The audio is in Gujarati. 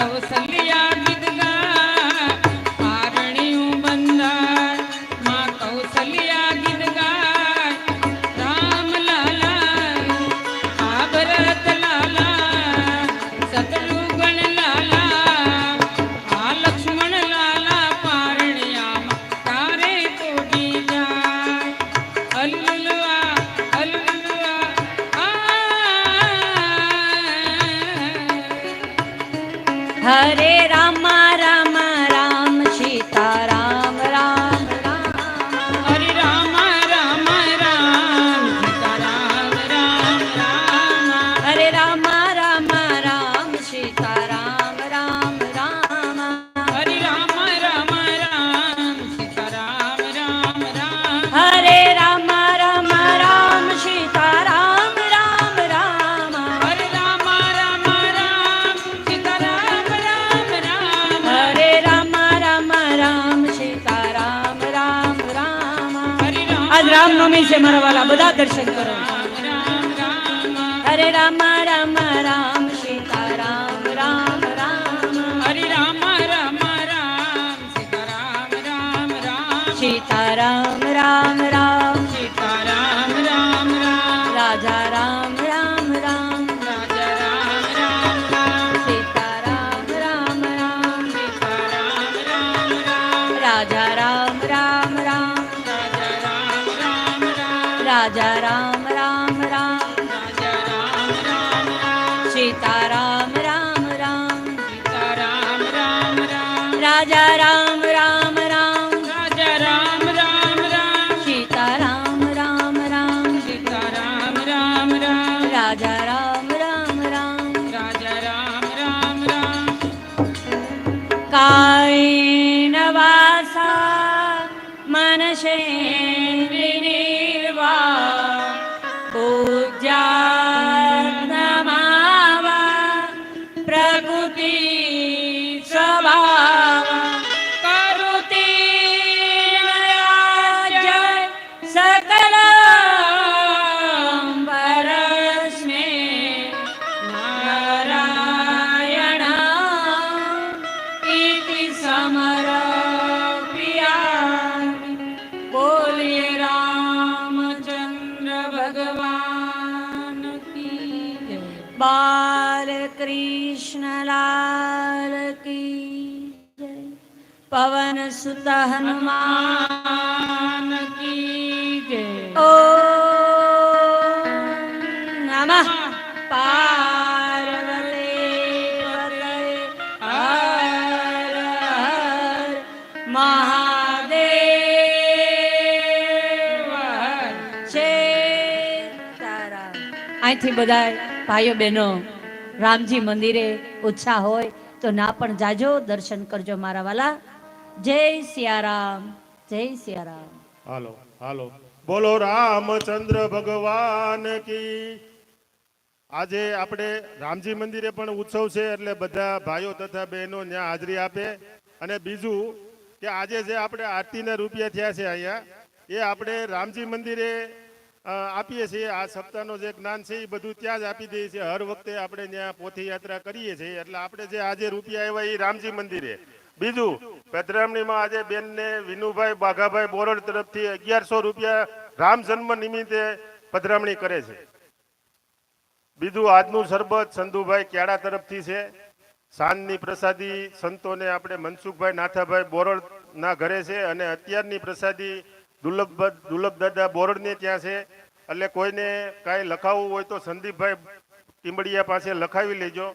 કૌશલ્યા ગીત ગાય પારણિયું બંધાય માં કૌશલ્યા ગીત ગાય રામ લાલા આ ભરત લાલા શત્રુઘ્ન લાલા આ લક્ષ્મણ લાલા પારણિયામાં તારે તોડી જાય અલ્લુલવા અલ્લુલવા હરે રામ રામ રામ સીતા રામ રામ રામ હરે રામ રામ રામ સીતા રામ રામ રામ હરે રામ રામ રામ સીતા રામ રામ રામ હરે રામ રામ રામ સીતા રામ રામ રામ હરે રામ રામ રામ સીતા રામ રામ રામ હરે રામ રામ રામ સીતા રામ રામ રામ હરે રામ રામ રામ સીતા રામ રામ રામ હરે રામ આજ રામનવમી છે મારા વાલા બધા દર્શન કરો રામ રામ હરે રામ રામ રામ સીતા રામ રામ રામ હરે રામ રામ રામ સીતા રામ રામ રામ સીતા રામ રામ રામ સીતા રામ રામ રામ રાજા રામ રામ રામ રાજા રામ રામ રામ સીતા રામ રામ રામ સીતા રામ રામ રામ રાજા રામ રામ રામ રાજા રામ રામ રામ રાજા રામ રામ રામ રાજા રામ રામ રામ સીતા રામ રામ રામ સીતા રામ રામ રામ રાજા રામ રામ રામ રાજા રામ રામ રામ સીતા રામ રામ રામ સીતા રામ રામ રામ રાજા રામ રામ રામ રાજા રામ રામ રામ કાયેન વાસા મનસેન્દ્રિયનિર્વા પૂજ્યાત્માવા પ્રકૃતિ સ્વભાવ કરુતિ રાજ્ય સકલ પરસ્મે નારાયણ ઇતિ સમર્પ્યા બોલીએ રામચંદ્ર ભગવાન કી જય. બાલકૃષ્ણ લાલ કી જય. પવન સુત હનુમાન કી જય ઓ નમઃ પાર્વતી પતય હર હર મહાદેવ હર. સીતારામ. અહીંથી બધા ભાઈઓ બહેનો રામજી મંદિરે ઉત્સાહ હોય તો ના પણ જાજો દર્શન કરજો મારા વાલા. જય સિયારામ જય સિયારામ. હાલો હાલો બોલો રામચંદ્ર ભગવાન કી. આજે આપણે રામજી મંદિરે પણ ઉત્સવ છે એટલે બધા ભાઈઓ તથા બહેનો ત્યાં હાજરી આપે. અને બીજું કે આજે જે આપણે આરતીના રૂપિયા થયા છે અહીંયા એ આપણે રામજી મંદિરે આપીએ છીએ. આ સપ્તાહનો જે જ્ઞાન છે એ બધું ત્યાં જ આપી દઈએ છીએ. હર વખતે આપણે ત્યાં પોથી યાત્રા કરીએ છીએ એટલે આપણે જે આજે રૂપિયા આવ્યા એ રામજી મંદિરે. બીજું પધરામણીમાં આજે બેનને વિનુભાઈ બાઘાભાઈ બોરડ તરફથી 1100 રૂપિયા રામ જન્મ નિમિત્તે પધરામણી કરે છે. બીજું આજનું શરબત સંધુભાઈ ક્યાડા તરફથી છે. સાંજની પ્રસાદી સંતોને આપણે મનસુખભાઈ નાથાભાઈ બોરડના ઘરે છે. અને અત્યારની પ્રસાદી દુર્લભ દાદા બોરડને ત્યાં છે. એટલે કોઈને કાંઈ લખાવવું હોય તો સંદીપભાઈ ટીંબડિયા પાસે લખાવી લેજો.